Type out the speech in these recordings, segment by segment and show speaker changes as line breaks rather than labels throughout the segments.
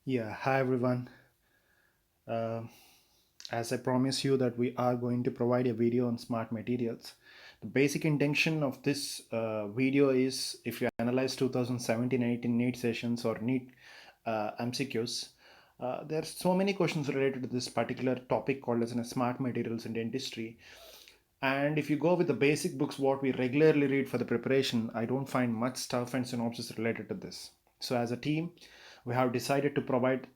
Yeah, hi everyone. Uh, as I promised you that we are going to provide a video on smart materials. The basic intention of this video is if you analyze 2017-18 NEET sessions or NEET MCQs, there are so many questions related to this particular topic called as smart materials in dentistry. And if you go with the basic books, what we regularly read for the preparation, I don't find much stuff and synopsis related to this. So as a team, we have decided to provide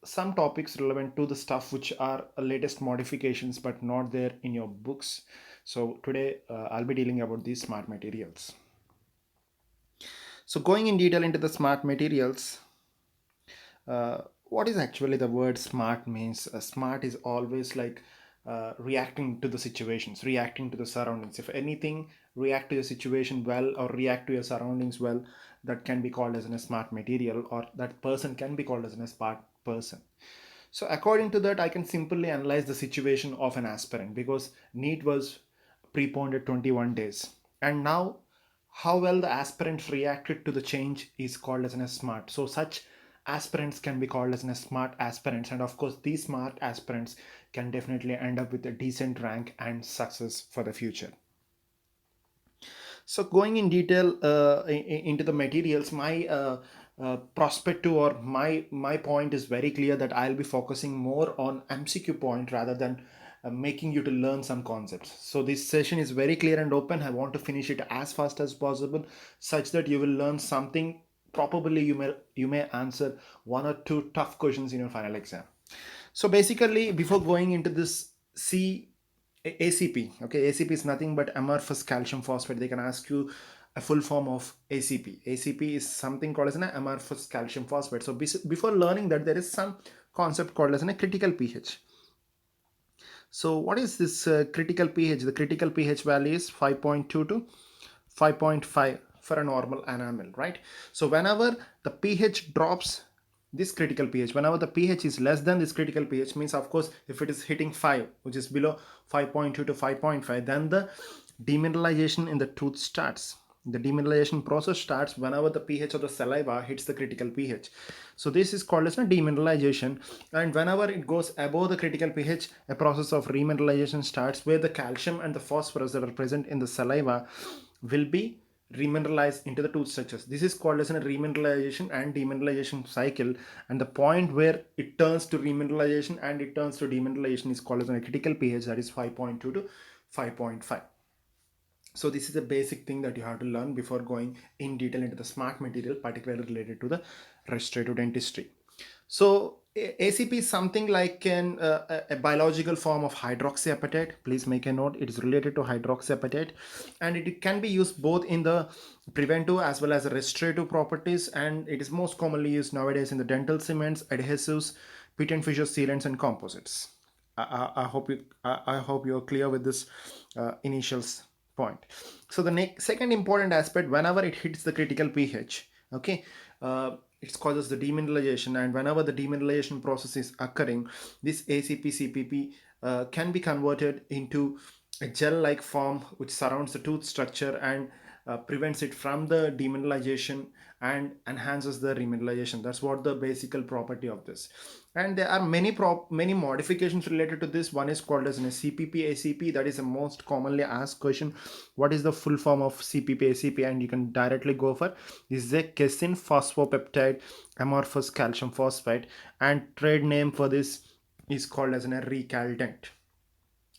some topics relevant to the stuff which are latest modifications but not there in your books. So today I'll be dealing about these smart materials. So going in detail into the smart materials, what is actually the word smart means? Smart is always like reacting to the situations, reacting to the surroundings. If anything react to your situation well or react to your surroundings well, that can be called as a smart material, or that person can be called as a smart person. So according to that, I can simply analyze the situation of an aspirant because NEET was preponed at 21 days. And now how well the aspirants reacted to the change is called as a smart. So such aspirants can be called as a smart aspirants. And of course, these smart aspirants can definitely end up with a decent rank and success for the future. So going in detail into the materials, my perspective or my point is very clear that I'll be focusing more on MCQ point rather than making you to learn some concepts. So this session is very clear and open. I want to finish it as fast as possible, such that you will learn something. Probably you may answer one or two tough questions in your final exam. So basically, before going into this, see ACP. Okay, ACP is nothing but amorphous calcium phosphate. They can ask you a full form of ACP. ACP is something called as an amorphous calcium phosphate. So before learning that, there is some concept called as a critical pH. So what is this critical pH? The critical pH value is 5.2 to 5.5 for a normal enamel, right? So whenever the pH drops this critical pH, whenever the pH is less than this critical pH, means of course if it is hitting 5, which is below 5.2 to 5.5, then the demineralization in the tooth starts. The demineralization process starts whenever the pH of the saliva hits the critical pH. So this is called as a demineralization, and whenever it goes above the critical pH, a process of remineralization starts where the calcium and the phosphorus that are present in the saliva will be remineralized into the tooth structures. This is called as a remineralization and demineralization cycle, and the point where it turns to remineralization and it turns to demineralization is called as a critical pH, that is 5.2 to 5.5. So this is a basic thing that you have to learn before going in detail into the smart material, particularly related to the restorative dentistry. So ACP is something like a biological form of hydroxyapatite. Please make a note, it is related to hydroxyapatite, and it can be used both in the preventive as well as restorative properties, and it is most commonly used nowadays in the dental cements, adhesives, pit and fissure sealants, and composites. I hope you're clear with this initials point. So the second important aspect, whenever it hits the critical pH, okay, it causes the demineralization, and whenever the demineralization process is occurring, this ACP CPP can be converted into a gel-like form which surrounds the tooth structure and prevents it from the demineralization and enhances the remineralization. That's what the basic property of this. And there are many modifications related to this. One is called as a CPP ACP. That is the most commonly asked question. What is the full form of CPP ACP? And you can directly go for this is a casein phosphopeptide amorphous calcium phosphate, and trade name for this is called as a recaldent.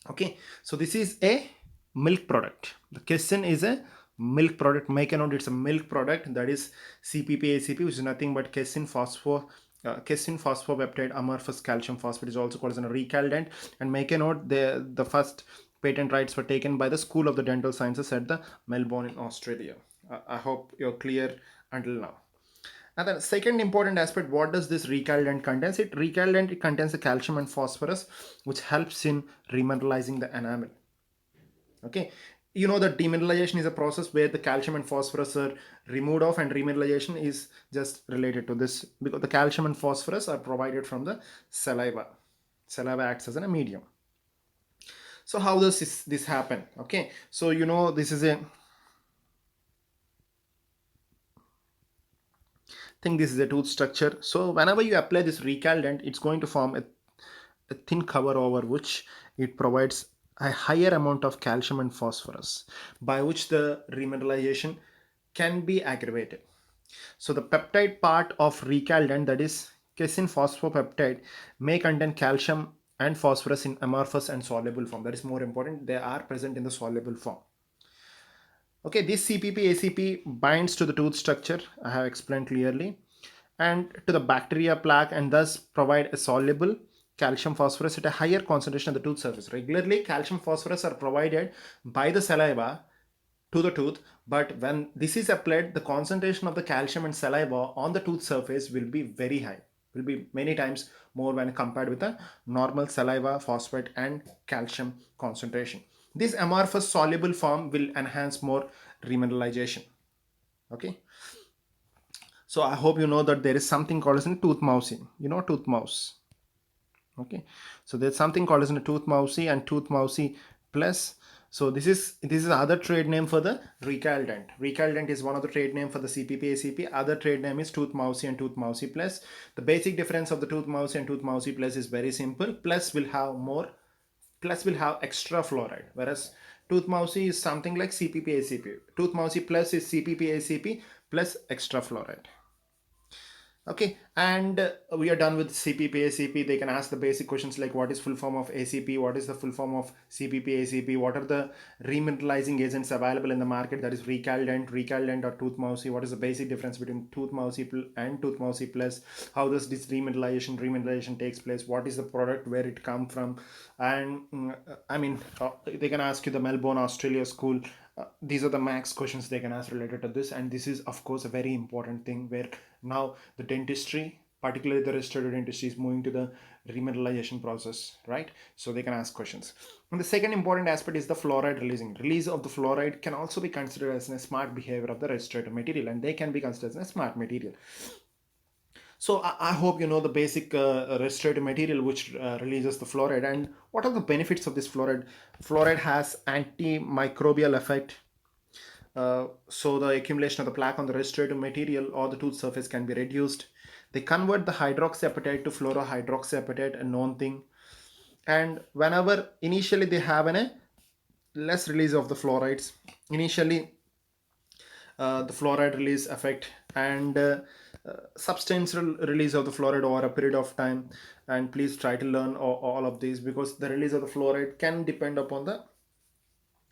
Okay, so this is a milk product. The casein is a milk product. Make a note, it's a milk product, that is CPP ACP, which is nothing but casein phosphopeptide amorphous calcium phosphate, is also called as a recaldent. And make a note, the first patent rights were taken by the School of the Dental Sciences at the Melbourne in Australia. I hope you're clear until now. And the second important aspect, what does this recaldent contains? It contains the calcium and phosphorus, which helps in remineralizing the enamel. Okay, you know that demineralization is a process where the calcium and phosphorus are removed off, and remineralization is just related to this because the calcium and phosphorus are provided from the saliva. Saliva acts as a medium. So how does this happen? Okay, so you know think this is a tooth structure. So whenever you apply this recaldent, it's going to form a thin cover over which it provides a higher amount of calcium and phosphorus, by which the remineralization can be aggravated. So the peptide part of recaldent, that is casein phosphopeptide, may contain calcium and phosphorus in amorphous and soluble form. That is more important, they are present in the soluble form. Okay, this CPP ACP binds to the tooth structure, I have explained clearly, and to the bacteria plaque, and thus provide a soluble calcium phosphorus at a higher concentration of the tooth surface. Regularly, calcium phosphorus are provided by the saliva to the tooth, but when this is applied, the concentration of the calcium and saliva on the tooth surface will be very high, will be many times more when compared with the normal saliva, phosphate and calcium concentration. This amorphous soluble form will enhance more remineralization. Okay, so I hope you know that there is something called as a tooth mousy. You know tooth mouse. Okay, so there's something called as a tooth mousy and tooth mousy plus. So this is other trade name for the recaldent. Recaldent is one of the trade name for the CPP ACP. Other trade name is tooth mousy and tooth mousy plus. The basic difference of the tooth mousy and tooth mousy plus is very simple. Plus will have extra fluoride, whereas tooth mousy is something like CPP ACP. Tooth mousy plus is CPP ACP plus extra fluoride. Okay, and we are done with CPP ACP. They can ask the basic questions like what is full form of ACP, what is the full form of CPP ACP, what are the remineralizing agents available in the market, that is recaldent or tooth mousy, what is the basic difference between tooth mousy and tooth mousy plus, how does this remineralization takes place, what is the product, where it come from, and they can ask you the Melbourne, Australia school. These are the max questions they can ask related to this, and this is of course a very important thing where now the dentistry, particularly the restorative dentistry, is moving to the remineralization process, right? So they can ask questions. And the second important aspect is the fluoride release of the fluoride can also be considered as a smart behavior of the restorative material, and they can be considered as a smart material. So I hope you know the basic restorative material which releases the fluoride, and what are the benefits of this fluoride. Fluoride has antimicrobial effect. So the accumulation of the plaque on the restorative material or the tooth surface can be reduced. They convert the hydroxyapatite to fluorohydroxyapatite, a known thing. And whenever initially they have a less release of the fluorides, initially the fluoride release effect and substantial release of the fluoride over a period of time. And please try to learn all of these, because the release of the fluoride can depend upon the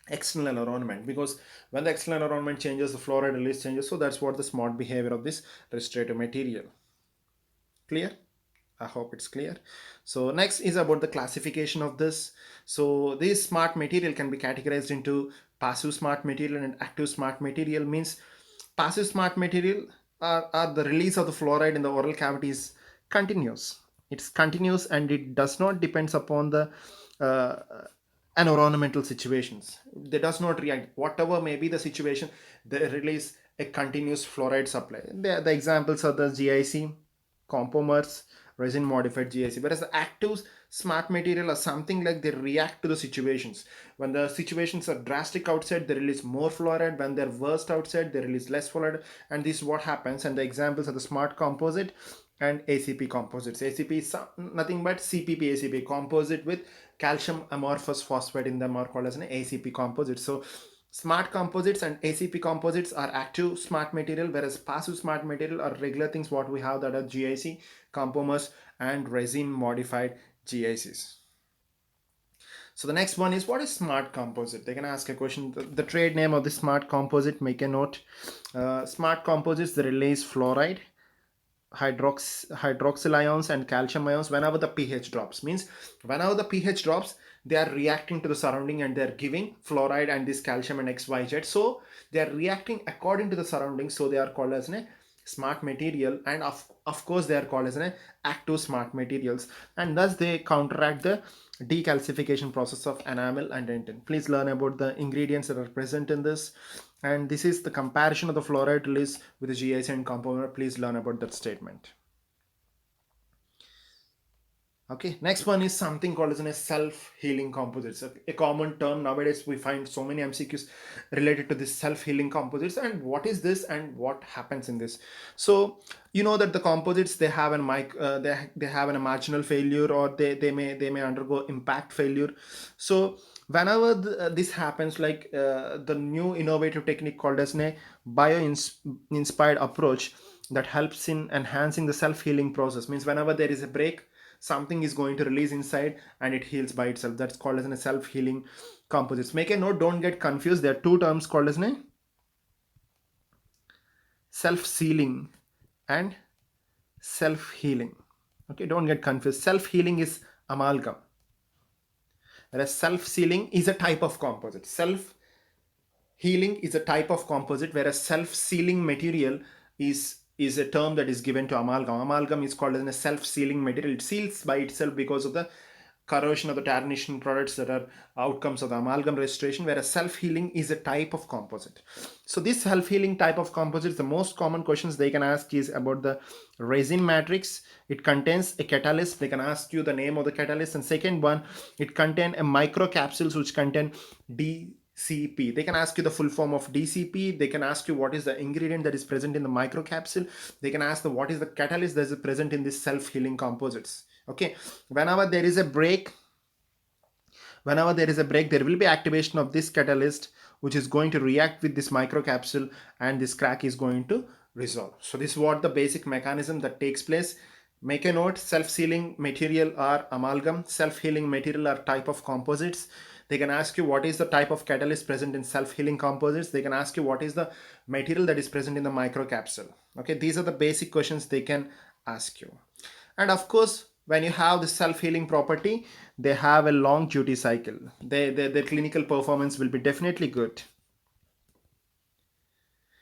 external environment, because when the external environment changes, the fluoride release changes. So that's what the smart behavior of this restorative material. Clear? I hope it's clear. So next is about the classification of this. So this smart material can be categorized into passive smart material and active smart material. Means passive smart material are the release of the fluoride in the oral cavity is continuous. It's continuous and it does not depends upon the uh, environmental situations. They does not react whatever may be the situation. They release a continuous fluoride supply. The examples are the GIC, compomers, resin modified GIC. Whereas the active smart material are something like they react to the situations. When the situations are drastic outside, they release more fluoride. When they're worst outside, they release less fluoride. And this is what happens. And the examples are the smart composite and ACP composites. ACP is nothing but CPP ACP composite with calcium amorphous phosphate in them are called as an ACP composite. So smart composites and ACP composites are active smart material, whereas passive smart material are regular things what we have, that are GIC, compomers and resin modified GICs. So the next one is, what is smart composite? They can ask a question. The trade name of the smart composite, make a note. Smart composites, they release fluoride, hydroxyl ions and calcium ions whenever the pH drops. Means whenever the pH drops, they are reacting to the surrounding and they are giving fluoride and this calcium and XYZ. So they are reacting according to the surroundings. So they are called as a smart material, and of course they are called as an active smart materials, and thus they counteract the decalcification process of enamel and dentin. Please learn about the ingredients that are present in this, and this is the comparison of the fluoride release with the GIC and compound. Please learn about that statement. Okay, next one is something called as a self-healing composites. A common term nowadays. We find so many MCQs related to this self-healing composites. And what is this and what happens in this? So you know that the composites, they have an they have an marginal failure, or they may undergo impact failure. So whenever this happens, like the new innovative technique called as a bio-inspired approach that helps in enhancing the self-healing process, means whenever there is a break, something is going to release inside and it heals by itself. That's called as a self-healing composites. Make a note, don't get confused. There are two terms called as a self-sealing and self-healing. Okay, don't get confused. Self-healing is amalgam, whereas self-sealing is a type of composite. Self-healing is a type of composite, whereas self-sealing material is a term that is given to amalgam. Amalgam is called as a self-sealing material. It seals by itself because of the corrosion of the tarnishing products that are outcomes of the amalgam restoration, whereas self-healing is a type of composite. So this self-healing type of composites, the most common questions they can ask is about the resin matrix. It contains a catalyst. They can ask you the name of the catalyst. And second one, it contains a microcapsules which contain DCP. They can ask you the full form of DCP. They can ask you what is the ingredient that is present in the microcapsule. They can ask what is the catalyst that is present in this self-healing composites. Okay, whenever there is a break, there will be activation of this catalyst, which is going to react with this microcapsule, and this crack is going to resolve. So this is what the basic mechanism that takes place. Make a note, self-sealing material are amalgam, self-healing material are type of composites. They can ask you what is the type of catalyst present in self-healing composites. They can ask you what is the material that is present in the microcapsule. Okay, these are the basic questions they can ask you. And of course, when you have the self-healing property, they have a long duty cycle. Their clinical performance will be definitely good.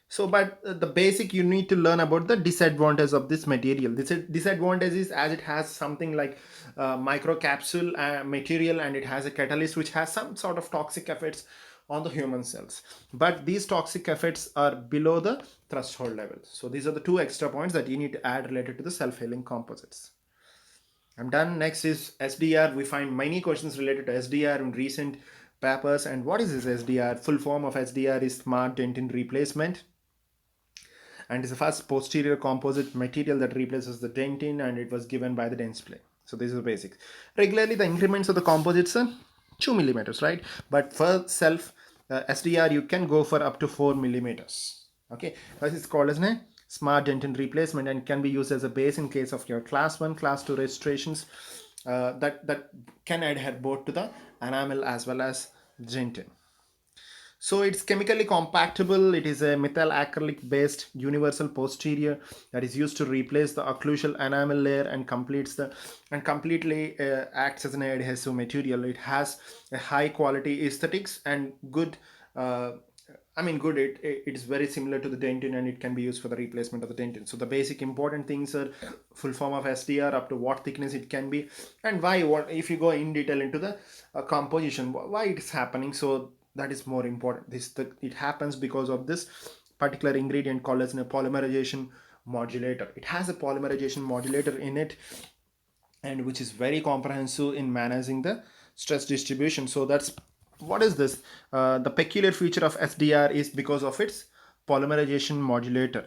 So, but the basic, you need to learn about the disadvantage of this material. This disadvantage is, as it has something like microcapsule material, and it has a catalyst which has some sort of toxic effects on the human cells. But these toxic effects are below the threshold level. So these are the two extra points that you need to add related to the self-healing composites. I'm done. Next is SDR. We find many questions related to SDR in recent papers. And what is this SDR? Full form of SDR is smart dentin replacement, and it's the first posterior composite material that replaces the dentin, and it was given by the Dentsply. So this is the basics. Regularly, the increments of the composites are 2 millimeters, right? But for self SDR, you can go for up to 4 millimeters. Okay, this is called as a smart dentin replacement, and can be used as a base in case of your class 1, class 2 restorations that can adhere both to the enamel as well as dentin. So it's chemically compactable. It is a methyl acrylic based universal posterior that is used to replace the occlusal enamel layer and completely acts as an adhesive material. It has a high quality aesthetics and good. Good. It is very similar to the dentin, and it can be used for the replacement of the dentin. So the basic important things are full form of SDR, up to what thickness it can be, and why. What if you go in detail into the composition, why it is happening. So that is more important. It happens because of this particular ingredient called as a polymerization modulator. It has a polymerization modulator in it, and which is very comprehensive in managing the stress distribution. So that's what is this. The peculiar feature of SDR is because of its polymerization modulator,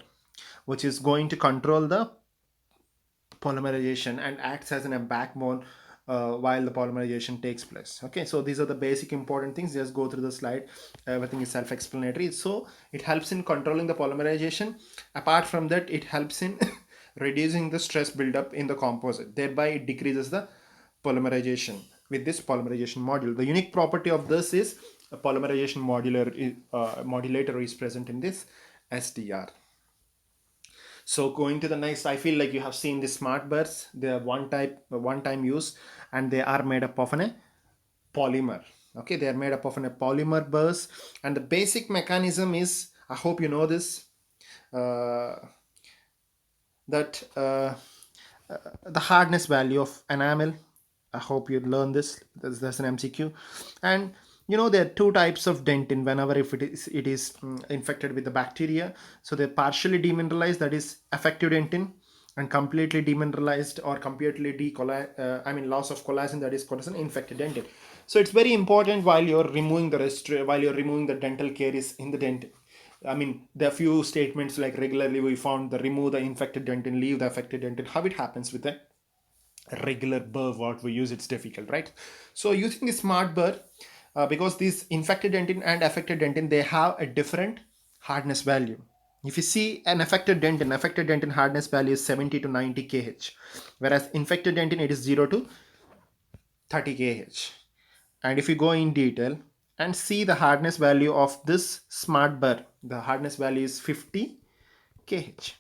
which is going to control the polymerization and acts as a backbone while the polymerization takes place. Okay, so these are the basic important things. Just go through the slide. Everything is self-explanatory. So it helps in controlling the polymerization. Apart from that, it helps in reducing the stress buildup in the composite. Thereby, it decreases the polymerization with this polymerization module. The unique property of this is a polymerization modulator is present in this SDR. So going to the next, I feel like you have seen the smart bursts. They are one time use, and they are made up of a polymer. Okay, they are made up of a polymer burst, and the basic mechanism is, I hope you know this, that the hardness value of enamel. I hope you learn this. That's an MCQ. And there are two types of dentin. Whenever if it is infected with the bacteria, so they're partially demineralized, that is effective dentin, and completely demineralized or completely loss of collagen, that is called as an infected dentin. So it's very important while you're removing the while you're removing the dental caries in the dentin. I mean, there are few statements like regularly we found the remove the infected dentin, leave the affected dentin. How it happens with a regular burr what we use, it's difficult, right? So using the smart burr, because these infected dentin and affected dentin, they have a different hardness value. If you see an affected dentin hardness value is 70 to 90 kh, whereas infected dentin it is 0 to 30 kh. And if you go in detail and see the hardness value of this smart burr, the hardness value is 50 kh.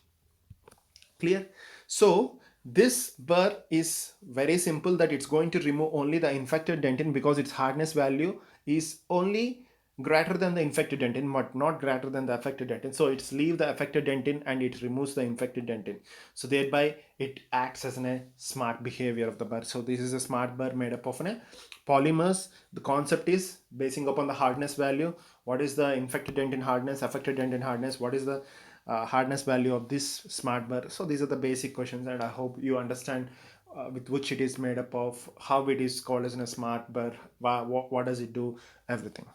Clear? So this burr is very simple, that it's going to remove only the infected dentin because its hardness value is only greater than the infected dentin but not greater than the affected dentin. So it's leave the affected dentin and it removes the infected dentin. So thereby it acts as a smart behavior of the burr. So this is a smart burr made up of a polymers. The concept is basing upon the hardness value. What is the infected dentin hardness, affected dentin hardness, what is the hardness value of this smart burr? So these are the basic questions, and I hope you understand with which it is made up of, how it is called as a smart burr, what does it do, everything.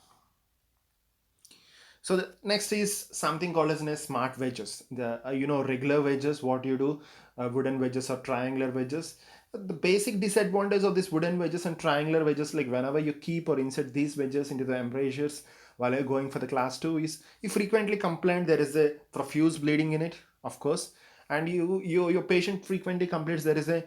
So the next is something called as a smart wedges. The regular wedges, what you do, wooden wedges or triangular wedges. The basic disadvantage of these wooden wedges and triangular wedges, like whenever you keep or insert these wedges into the embrasures while you're going for the class 2, is you frequently complain there is a profuse bleeding in it, of course, and your patient frequently complains there is a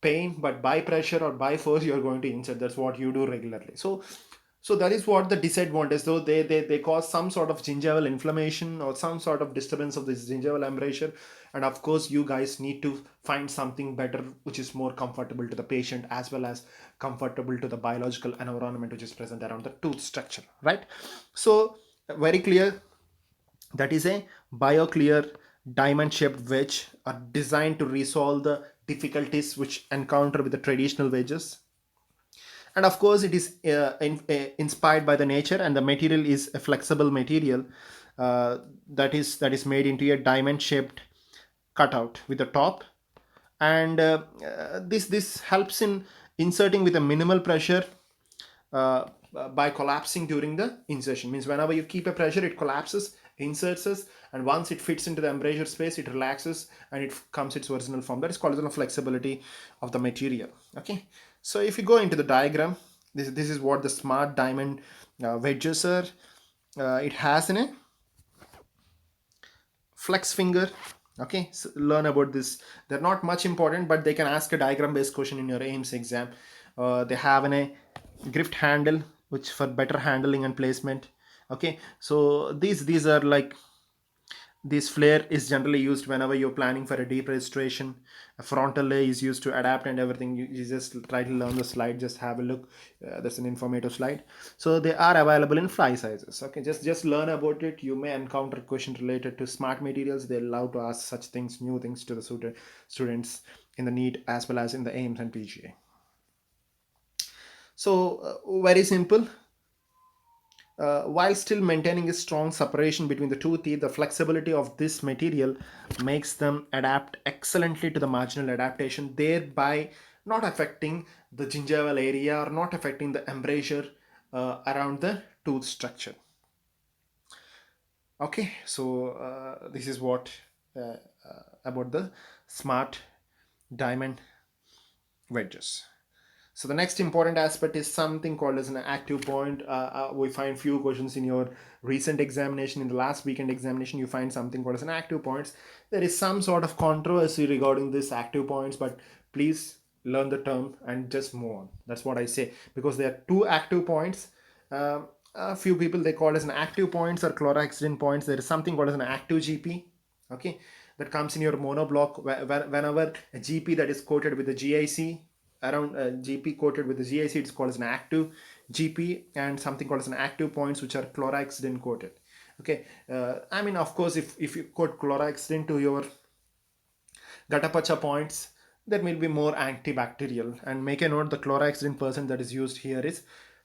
pain, but by pressure or by force you're going to insert. That's what you do regularly. So that is what the disadvantage. So they cause some sort of gingival inflammation or some sort of disturbance of this gingival embrasure. And of course, you guys need to find something better which is more comfortable to the patient as well as comfortable to the biological environment which is present around the tooth structure, right? So very clear, that is a BioClear diamond shaped wedge are designed to resolve the difficulties which encounter with the traditional wedges. And of course it is inspired by the nature, and the material is a flexible material that is made into a diamond shaped cutout with the top. And this helps in inserting with a minimal pressure, by collapsing during the insertion. Means whenever you keep a pressure, it collapses, inserts us, and once it fits into the embrasure space, it relaxes and it comes its original form. That is called the flexibility of the material. Okay, so if you go into the diagram, this is what the smart diamond wedges are. It has in a flex finger. Okay, so learn about this. They're not much important, but they can ask a diagram based question in your AIMS exam. They have a grift handle which for better handling and placement. Okay, so these are like, this flare is generally used whenever you're planning for a deep registration. A frontal lay is used to adapt and everything. You just try to learn the slide, just have a look. That's an informative slide. So they are available in 5 sizes. Okay, just learn about it. You may encounter question related to smart materials. They allow to ask such things, new things to the students in the Neet as well as in the AIMS and PGA. So very simple. While still maintaining a strong separation between the two teeth, the flexibility of this material makes them adapt excellently to the marginal adaptation, thereby not affecting the gingival area or not affecting the embrasure around the tooth structure. Okay, so this is what about the smart diamond wedges. So the next important aspect is something called as an active point. We find few questions in your recent examination, in the last weekend examination, you find something called as an active points. There is some sort of controversy regarding this active points, but please learn the term and just move on. That's what I say, because there are two active points. A few people, they call as an active points or chlorhexidine points. There is something called as an active GP. Okay, that comes in your monoblock whenever a GP that is coated with the GIC, around GP coated with the GIC, it's called as an active GP, and something called as an active points which are chlorhexidine coated. Okay, I mean, of course, if you coat chlorhexidine to your Gatapacha points, there will be more antibacterial. And make a note, the chlorhexidine percent that is used here is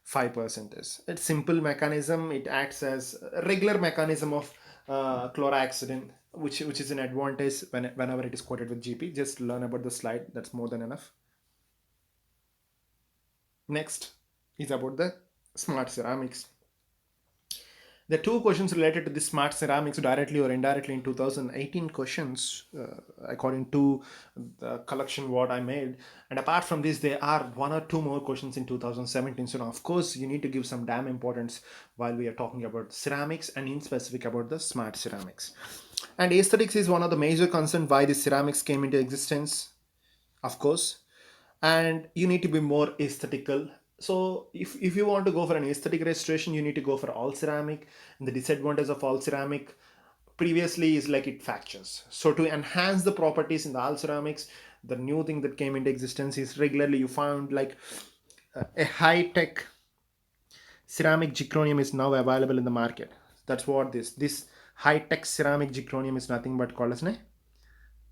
5%. It's simple mechanism. It acts as a regular mechanism of chlorhexidine. which is an advantage whenever it is quoted with GP. Just learn about the slide, that's more than enough. Next is about the smart ceramics. There are two questions related to the smart ceramics directly or indirectly in 2018 questions, according to the collection what I made. And apart from this, there are one or two more questions in 2017. So now, of course, you need to give some damn importance while we are talking about ceramics and in specific about the smart ceramics. And aesthetics is one of the major concerns why the ceramics came into existence, of course, and you need to be more aesthetical. So if you want to go for an aesthetic restoration, you need to go for all ceramic. And the disadvantage of all ceramic previously is like it fractures. So to enhance the properties in the all ceramics, the new thing that came into existence is regularly you found like a high-tech ceramic zirconium is now available in the market. That's what this high-tech ceramic zirconium is nothing but called as a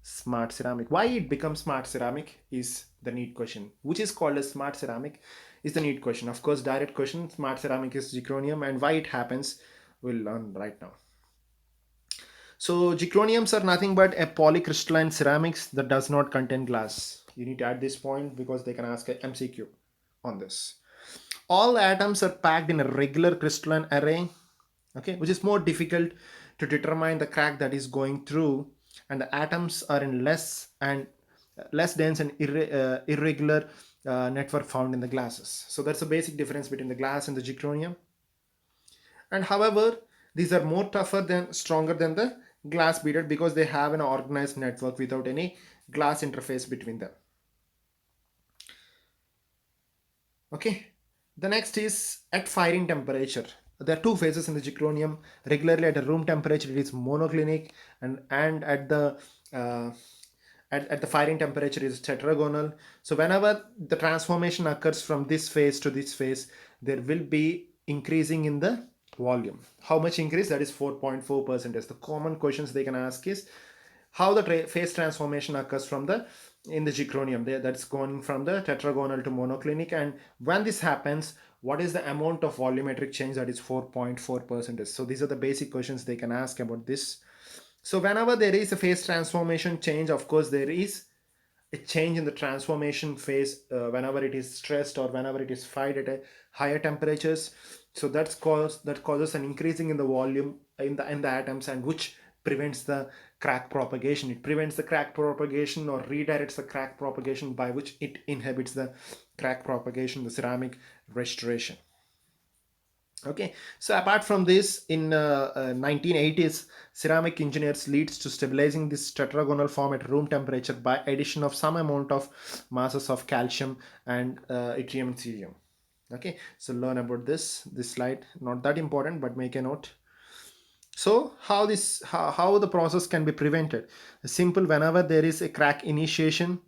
smart ceramic. Why it becomes smart ceramic is the neat question. Which is called as smart ceramic is the neat question. Of course, direct question, smart ceramic is zirconium, and why it happens we'll learn right now. So zirconiums are nothing but a polycrystalline ceramics that does not contain glass. You need to add this point because they can ask a MCQ on this. All atoms are packed in a regular crystalline array, okay, which is more difficult to determine the crack that is going through, and the atoms are in less dense and irregular network found in the glasses. So that's the basic difference between the glass and the zirconium. And however, these are more tougher than stronger than the glass beaded because they have an organized network without any glass interface between them. Okay, the next is at firing temperature. There are two phases in the zirconium. Regularly at a room temperature it is monoclinic, and uh, at the firing temperature is tetragonal. So whenever the transformation occurs from this phase to this phase, there will be increasing in the volume. How much increase? That is 4.4%. The common questions they can ask is how the phase transformation occurs from the in the zirconium there, that's going from the tetragonal to monoclinic, and when this happens, what is the amount of volumetric change? That is 4.4%. So these are the basic questions they can ask about this. So whenever there is a phase transformation change, of course there is a change in the transformation phase whenever it is stressed or whenever it is fired at a higher temperatures. So that causes an increasing in the volume in the atoms, and which prevents the crack propagation. It prevents the crack propagation or redirects the crack propagation, by which it inhibits the crack propagation, the ceramic restoration. Okay, so apart from this, in 1980s, ceramic engineers leads to stabilizing this tetragonal form at room temperature by addition of some amount of masses of calcium and yttrium and cerium. Okay, so learn about this slide, not that important, but make a note. So how the process can be prevented? Simple. Whenever there is a crack initiation,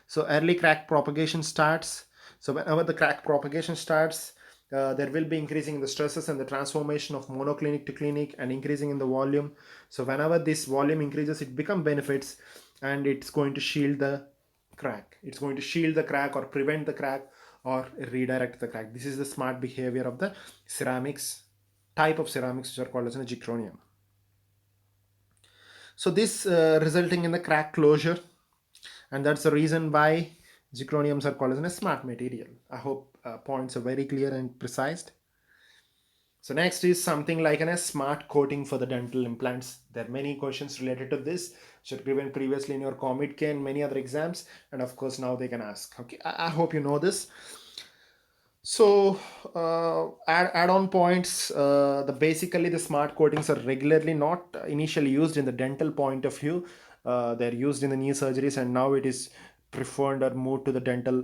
so early crack propagation starts. So whenever the crack propagation starts, there will be increasing in the stresses and the transformation of monoclinic to clinic and increasing in the volume. So whenever this volume increases, it becomes benefits, and it's going to shield the crack. It's going to shield the crack or prevent the crack or redirect the crack. This is the smart behavior of the ceramics, type of ceramics which are called as a zirconium. So this resulting in the crack closure, and that's the reason why zirconiums are called as a smart material. I hope points are very clear and precise. So next is something like a smart coating for the dental implants. There are many questions related to this, which are given previously in your COMEDK and many other exams, and of course now they can ask. Okay, I hope you know this. So add-on points, basically the smart coatings are regularly not initially used in the dental point of view. They're used in the knee surgeries, and now it is preferred or moved to the dental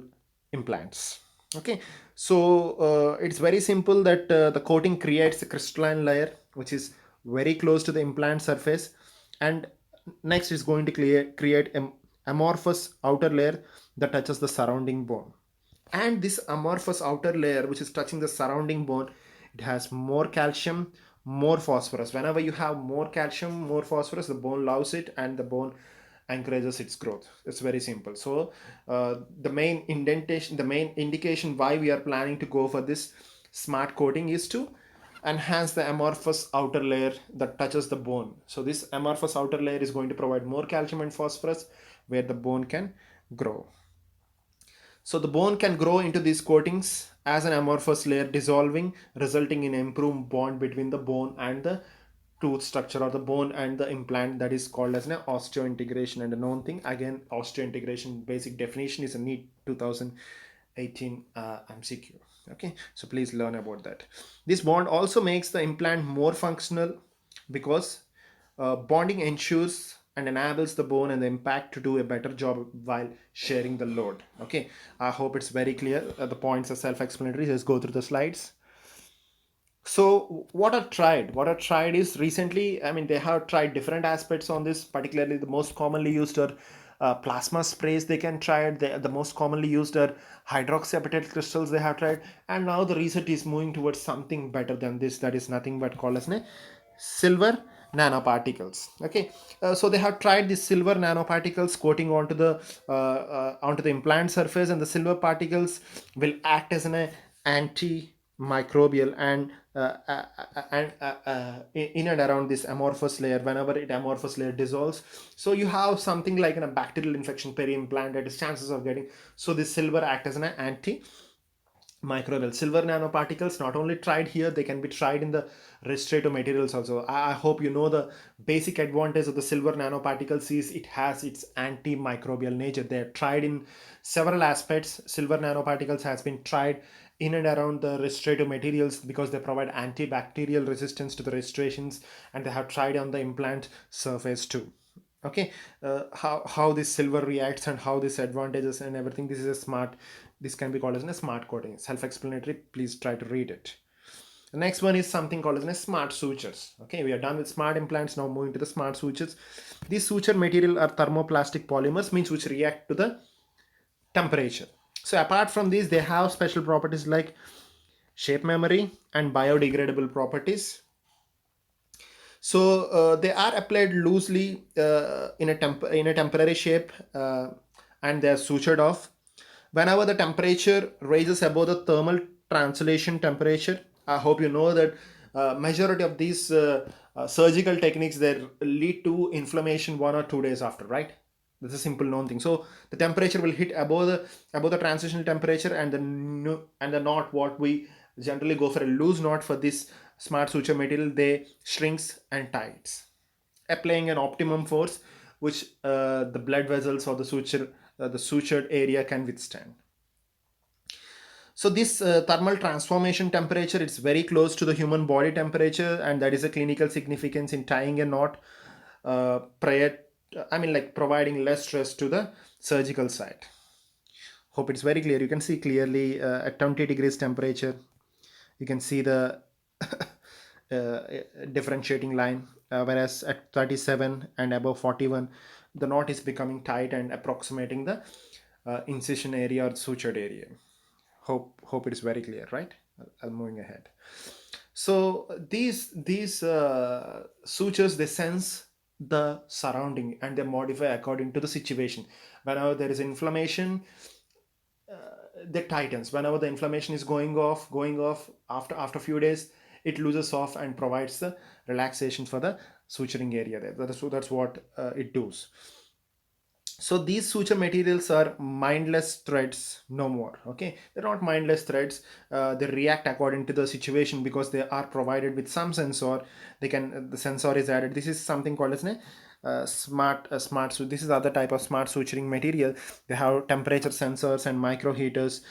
implants. Okay, so it's very simple that the coating creates a crystalline layer which is very close to the implant surface, and next is going to create an amorphous outer layer that touches the surrounding bone. And this amorphous outer layer which is touching the surrounding bone, it has more calcium, more phosphorus. Whenever you have more calcium, more phosphorus, the bone loves it and the bone encourages its growth. It's very simple. So the main indentation, the main indication why we are planning to go for this smart coating is to enhance the amorphous outer layer that touches the bone. So this amorphous outer layer is going to provide more calcium and phosphorus where the bone can grow. So the bone can grow into these coatings as an amorphous layer dissolving, resulting in improved bond between the bone and the tooth structure, or the bone and the implant, that is called as an osteointegration. And a known thing again, osteointegration basic definition is a Neet 2018 MCQ. Okay, so please learn about that. This bond also makes the implant more functional because bonding ensures and enables the bone and the impact to do a better job while sharing the load. Okay, I hope it's very clear. The points are self-explanatory. Let's go through the slides. So what I've tried is recently, I mean, they have tried different aspects on this. Particularly the most commonly used are plasma sprays. They can try it. The most commonly used are hydroxyapatite crystals they have tried. And now the research is moving towards something better than this, that is nothing but called as silver nanoparticles. Okay, so they have tried these silver nanoparticles coating onto the implant surface, and the silver particles will act as an antimicrobial and in and around this amorphous layer whenever it amorphous layer dissolves. So you have something like a bacterial infection peri-implant, that is chances of getting. So this silver act as an anti microbial. Silver nanoparticles not only tried here, they can be tried in the restorative materials also. I hope you know the basic advantage of the silver nanoparticles is it has its antimicrobial nature. They are tried in several aspects. Silver nanoparticles has been tried in and around the restorative materials because they provide antibacterial resistance to the restorations, and they have tried on the implant surface too. Okay, how this silver reacts and how this advantages and everything, this is a smart, this can be called as a smart coating. Self-explanatory, please try to read it. The next one is something called as a smart sutures. Okay, we are done with smart implants, now moving to the smart sutures. These suture material are thermoplastic polymers, means which react to the temperature. So apart from these, they have special properties like shape memory and biodegradable properties. So they are applied loosely in a temporary shape, and they are sutured off. Whenever the temperature rises above the thermal translation temperature, I hope you know that majority of these surgical techniques, they lead to inflammation 1 or 2 days after, right? That's a simple known thing. So the temperature will hit above the transitional temperature, and the knot, what we generally go for a loose knot for this smart suture material, they shrinks and tightens, applying an optimum force which the blood vessels or the sutured area can withstand. So this thermal transformation temperature, it's very close to the human body temperature, and that is a clinical significance in tying a knot prior, I mean, like providing less stress to the surgical site. Hope it's very clear. You can see clearly at 20 degrees temperature, you can see the differentiating line, whereas at 37 and above 41, the knot is becoming tight and approximating the incision area or sutured area. Hope it is very clear, right? I'm moving ahead. So these sutures, they sense the surrounding and they modify according to the situation. Whenever there is inflammation, they tightens. Whenever the inflammation is going off after a few days, it loses off and provides the relaxation for the suturing area there. That's what it does. So these suture materials are mindless threads no more. Okay, they're not mindless threads. They react according to the situation because they are provided with some sensor. The sensor is added. This is something called as smart. So this is other type of smart suturing material. They have temperature sensors and micro heaters.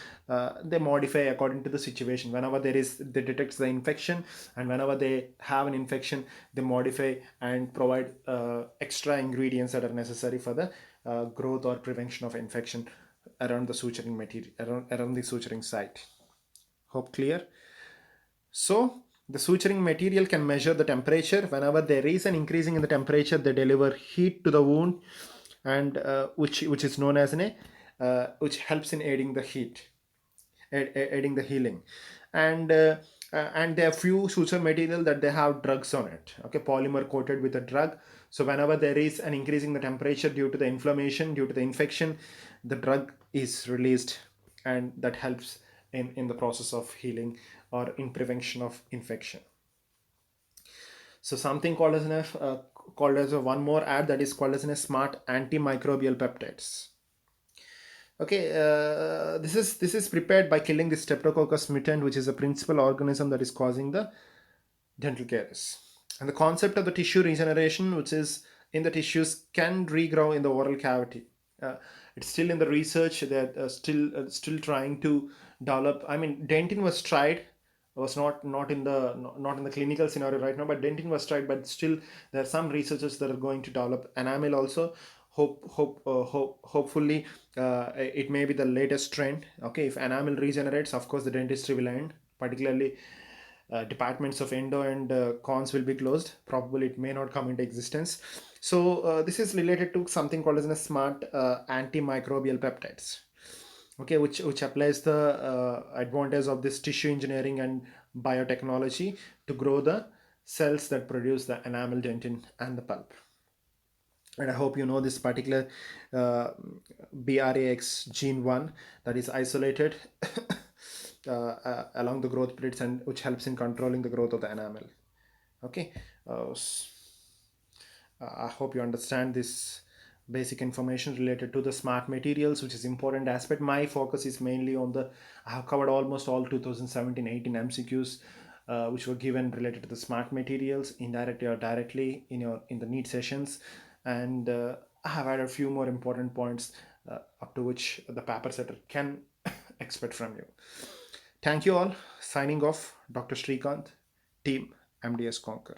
They modify according to the situation. Whenever they detect the infection, and whenever they have an infection, they modify and provide extra ingredients that are necessary for the growth or prevention of infection around the suturing material, around the suturing site. Hope clear. So the suturing material can measure the temperature. Whenever there is an increasing in the temperature, they deliver heat to the wound, and which is known as which helps in aiding the aiding the healing. And there are few suture material that they have drugs on it. Okay, polymer coated with a drug. So whenever there is an increasing the temperature due to the inflammation, due to the infection, the drug is released, and that helps in the process of healing or in prevention of infection. So something called as called as a one more ad that is called as a smart antimicrobial peptides. Okay, this is prepared by killing the Streptococcus mutant, which is a principal organism that is causing the dental caries. And the concept of the tissue regeneration, which is in the tissues, can regrow in the oral cavity. Uh, it's still in the research. They're still trying to develop. I mean, dentin was tried, was not in the clinical scenario right now, but dentin was tried. But still, there are some researchers that are going to develop enamel also. Hopefully, it may be the latest trend. Okay, if enamel regenerates, of course, the dentistry will end, particularly departments of endo and cons will be closed. Probably it may not come into existence. So this is related to something called as a smart antimicrobial peptides. Okay, which applies the advantage of this tissue engineering and biotechnology to grow the cells that produce the enamel, dentin, and the pulp. And I hope you know this particular uh, BRAX gene 1 that is isolated along the growth plates, and which helps in controlling the growth of the enamel. Okay, uh, I hope you understand this basic information related to the smart materials, which is important aspect. My focus is mainly on the, I have covered almost all 2017-18 MCQs which were given related to the smart materials indirectly or directly in the Neet sessions. And I have added a few more important points up to which the paper setter can expect from you. Thank you all. Signing off, Dr. Srikanth, team MDS Conquer.